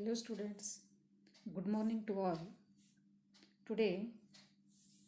Hello students, good morning to all. Today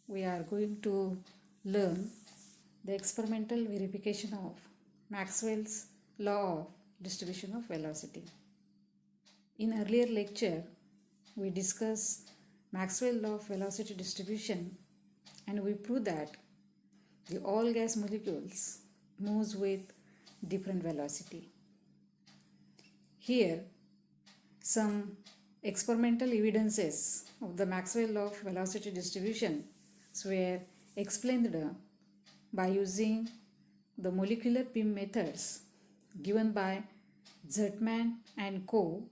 we are going to learn the experimental verification of Maxwell's law of distribution of velocity. In earlier lecture we discussed Maxwell's law of velocity distribution and we proved that the all gas molecules moves with different velocity. Here some experimental evidences of the Maxwell law of velocity distribution were explained by using the molecular beam methods given by Zertman and Co.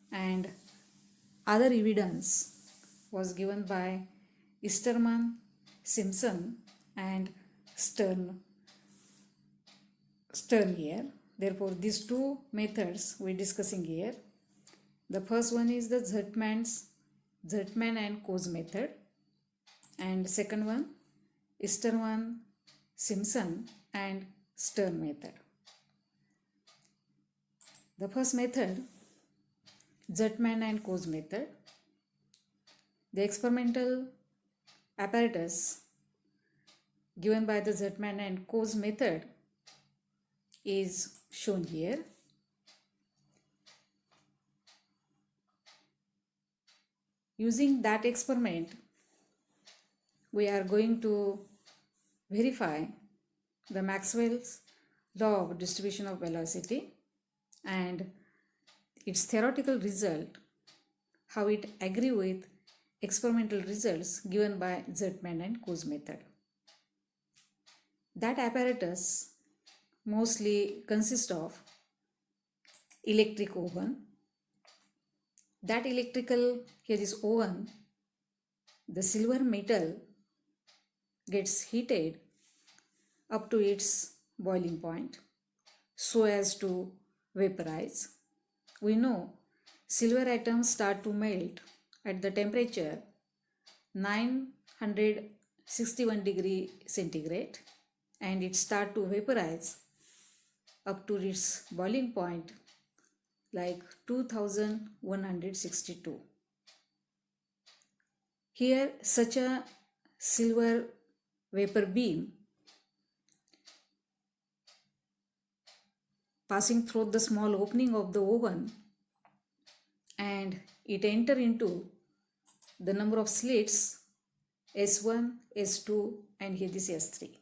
and other evidence was given by Easterman, Simpson and Stern here. Therefore, these two methods we are discussing here. The first one is the Zertman and Co's method, and second one Easterman, Simpson and Stern method. The first method, Zertman and Co's method. The experimental apparatus given by the Zertman and Co's method is shown here. Using that experiment, we are going to verify the Maxwell's law of distribution of velocity and its theoretical result, how it agree with experimental results given by Zertman and Co's method. That apparatus mostly consists of electric oven. That electrical, here is oven, the silver metal gets heated up to its boiling point so as to vaporize. We know silver atoms start to melt at the temperature 961 degree centigrade and it start to vaporize up to its boiling point like 2162. Here such a silver vapor beam passing through the small opening of the oven and it enter into the number of slits S1, S2 and here this S3.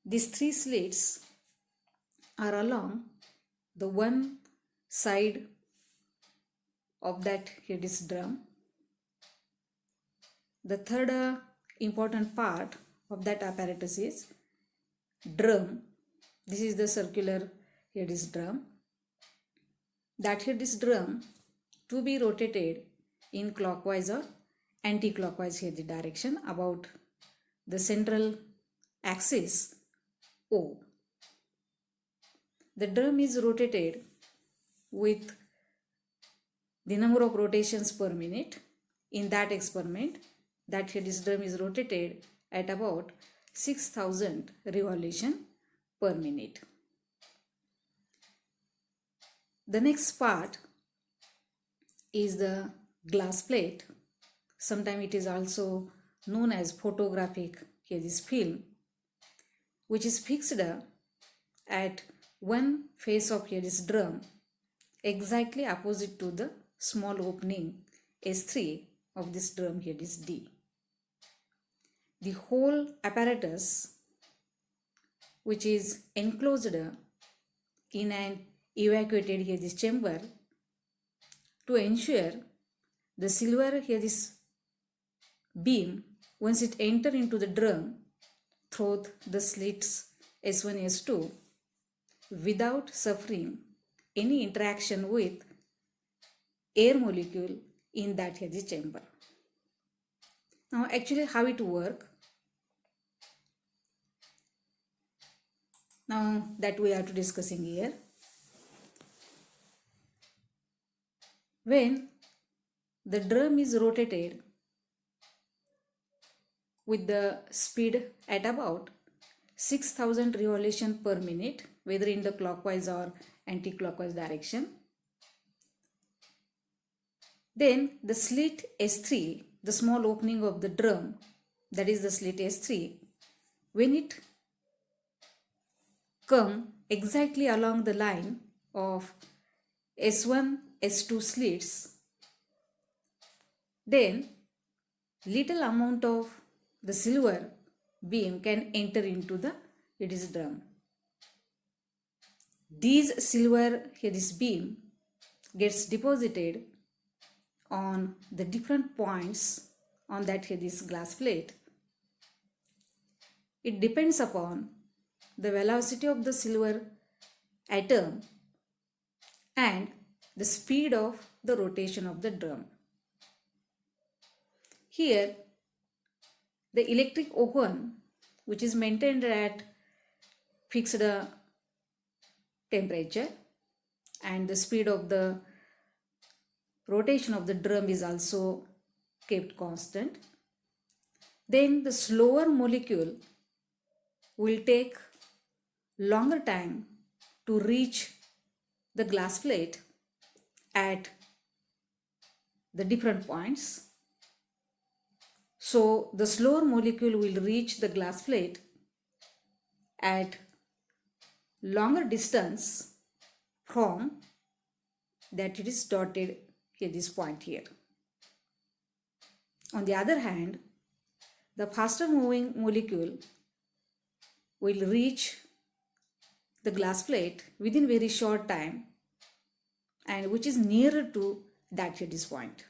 These three slits are along the one side of that here this drum. The third important part of that apparatus is drum. This is the circular here this drum. That here this drum to be rotated in clockwise or anti-clockwise here the direction about the central axis O. The drum is rotated with the number of rotations per minute. In that experiment, that here this drum is rotated at about 6000 revolution per minute. The next part is the glass plate. Sometimes it is also known as photographic here this film, which is fixed at one face of here this drum exactly opposite to the small opening S3 of this drum here this D. The whole apparatus which is enclosed in an evacuated here this chamber to ensure the silver here this beam once it enter into the drum through the slits S1, S2 without suffering any interaction with air molecule in that here the chamber. Now actually how it work? Now that we are to discussing here. When the drum is rotated with the speed at about 6000 revolution per minute, whether in the clockwise or anti-clockwise direction, Then the slit S3, the small opening of the drum, that is the slit S3, when it come exactly along the line of S1, S2 slits, then little amount of the silver beam can enter into the drum. These silver this beam gets deposited on the different points on that this glass plate. It depends upon the velocity of the silver atom and the speed of the rotation of the drum. Here, the electric oven, which is maintained at fixed temperature, and the speed of the rotation of the drum is also kept constant. Then the slower molecule will take longer time to reach the glass plate at the different points. So the slower molecule will reach the glass plate at longer distance from that it is dotted here, this point here. On the other hand, the faster moving molecule will reach the glass plate within very short time, and which is nearer to that here, this point.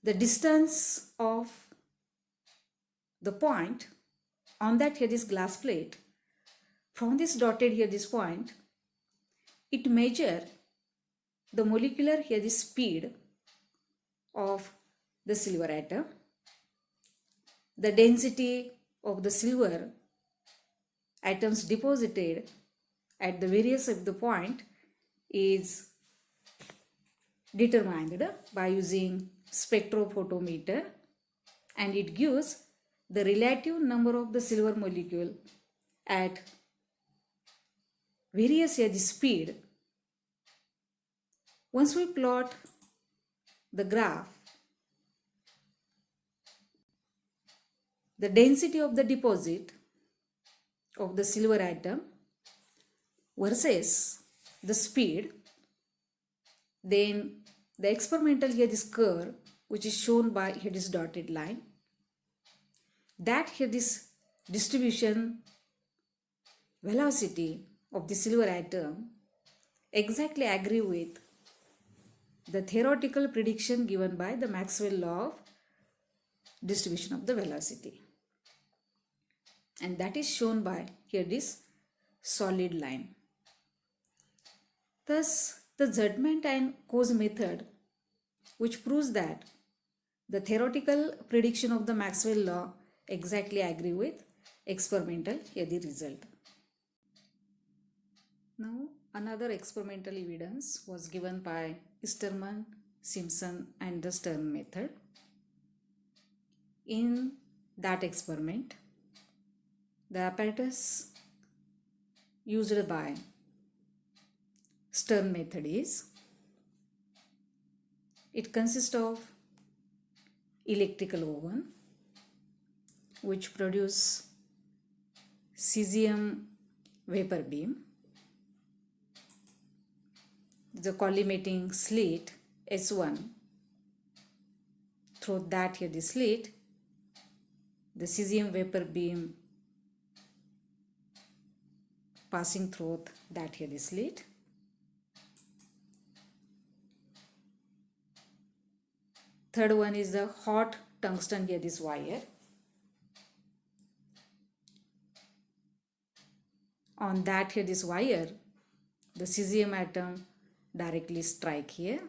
The distance of the point on that here, this glass plate from this dotted here, this point, it measure the molecular here, the speed of the silver atom, the density of the silver atoms deposited at the various of the point is determined by using spectrophotometer, and it gives the relative number of the silver molecule at various the speed. Once we plot the graph, the density of the deposit of the silver atom versus the speed, then the experimental here this curve, which is shown by here this dotted line, that here this distribution velocity of the silver atom exactly agree with the theoretical prediction given by the Maxwell law of distribution of the velocity, and that is shown by here this solid line. Thus, the Zudman and Coase method, which proves that the theoretical prediction of the Maxwell law exactly agree with experimental here the result. Now, another experimental evidence was given by Easterman, Simpson and the Stern method. In that experiment, the apparatus used by Stern method is, it consists of electrical oven which produce cesium vapor beam, the collimating slit S1, through that here the slit, the cesium vapor beam passing through that here the slit. Third one is the hot tungsten here this wire. On that here this wire, the cesium atom directly strike here,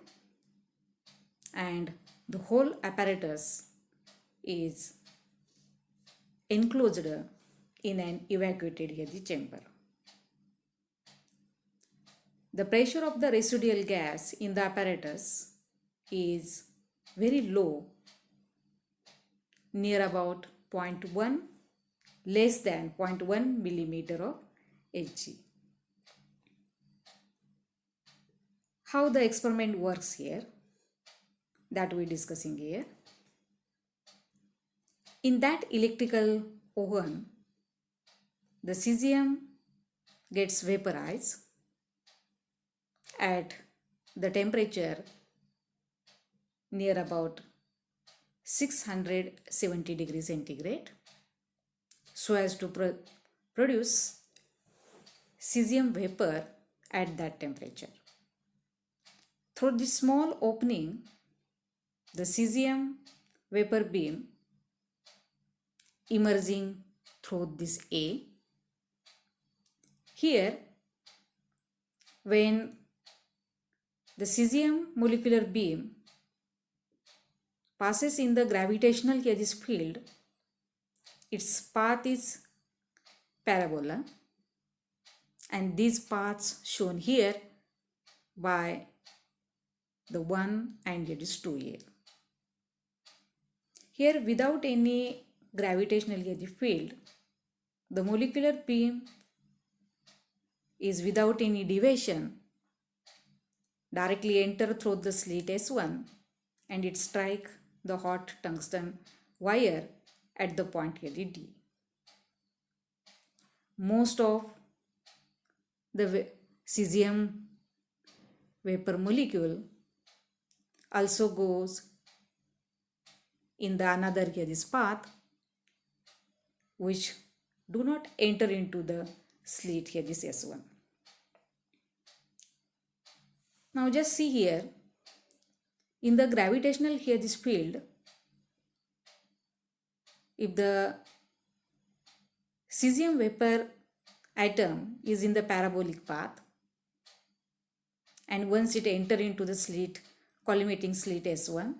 and the whole apparatus is enclosed in an evacuated here the chamber. The pressure of the residual gas in the apparatus is very low, near about 0.1, less than 0.1 millimeter of Hg. How the experiment works here? that we're discussing here. In that electrical oven, the cesium gets vaporized at the temperature near about 670 degrees centigrade so as to produce cesium vapor at that temperature. Through this small opening, the cesium vapor beam emerging through this A. Here, when the cesium molecular beam passes in the gravitational Hughes field, its path is parabola, and these paths shown here by the 1 and it is 2 here. Here, without any gravitational Hughes field, the molecular beam is without any deviation directly enter through the slit S1 and it strike the hot tungsten wire at the point D. Most of the cesium vapor molecule also goes in the another Hughes path which do not enter into the slit Hughes S1. Now just see here, in the gravitational Hughes field, if the cesium vapor atom is in the parabolic path and once it enter into the slit, collimating slit S1,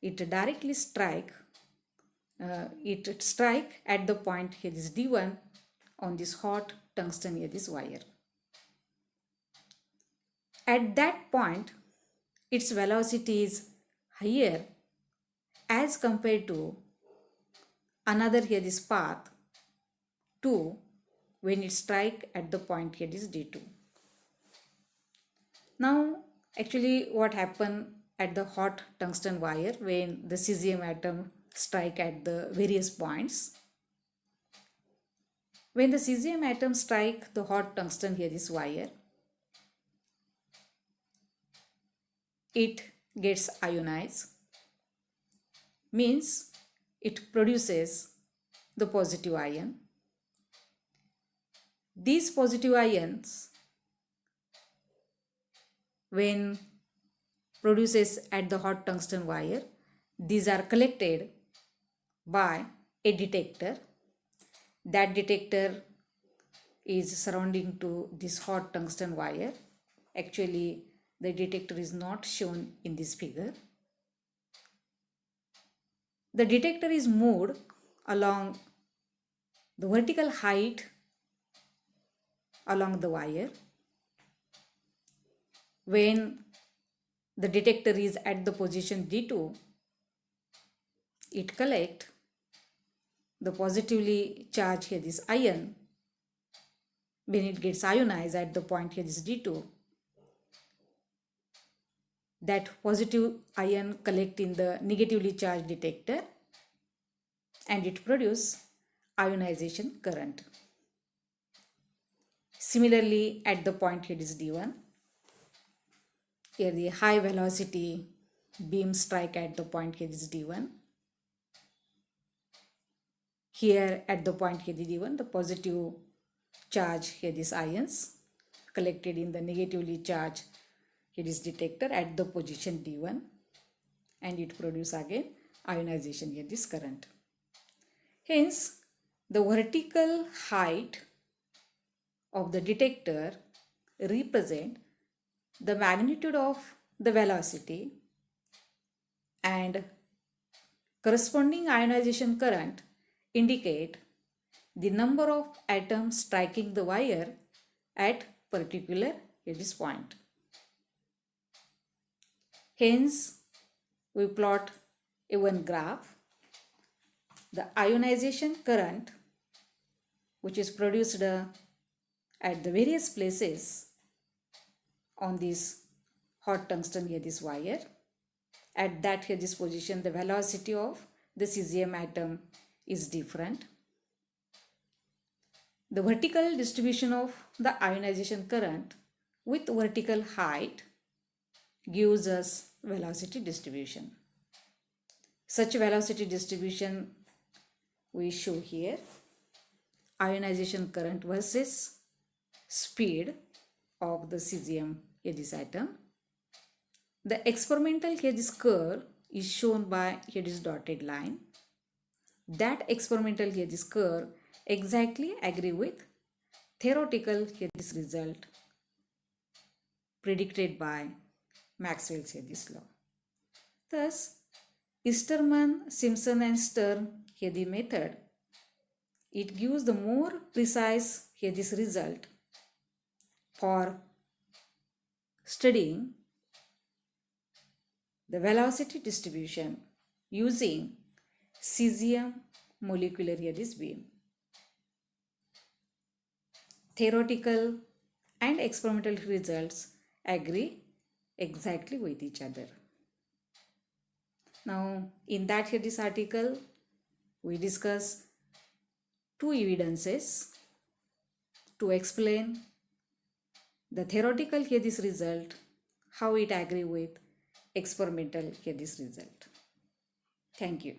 it directly strike at the point Hughes D1 on this hot tungsten Hughes wire. At that point, its velocity is higher as compared to another Hughes path 2 when it strike at the point Hughes D2. Now, actually what happened at the hot tungsten wire when the cesium atom strike at the various points? When the cesium atom strike the hot tungsten Hughes wire, it gets ionized, means it produces the positive ion. These positive ions, when produces at the hot tungsten wire, these are collected by a detector. That detector is surrounding to this hot tungsten wire. Actually, the detector is not shown in this figure. The detector is moved along the vertical height along the wire. When the detector is at the position D2, it collects the positively charged Hughes ion. When it gets ionized at the point Hughes D2, that positive ion collect in the negatively charged detector and it produces ionization current. Similarly, at the point Hughes D1, here the high velocity beam strike at the point Hughes D1. Here at the point Hughes D1, the positive charge Hughes ions collected in the negatively charged Hughes detector at the position D1 and it produces again ionization Hughes current. Hence, the vertical height of the detector represent the magnitude of the velocity and corresponding ionization current indicate the number of atoms striking the wire at particular Hughes point. Hence, we plot a one graph. The ionization current which is produced at the various places on this hot tungsten Hughes wire at that here this position the velocity of the cesium atom is different. The vertical distribution of the ionization current with vertical height gives us velocity distribution. Such velocity distribution we show here. Ionization current versus speed of the cesium here this atom. The experimental here this curve is shown by here this dotted line. That experimental here this curve exactly agree with theoretical here this result predicted by Maxwell's here this law. Thus, Easterman, Simpson and Stern here the method, it gives the more precise here this result for studying the velocity distribution using cesium molecular here this beam. Theoretical and experimental results agree exactly with each other. Now, in that here this article, we discuss two evidences to explain the theoretical here this result, how it agree with experimental here this result. Thank you.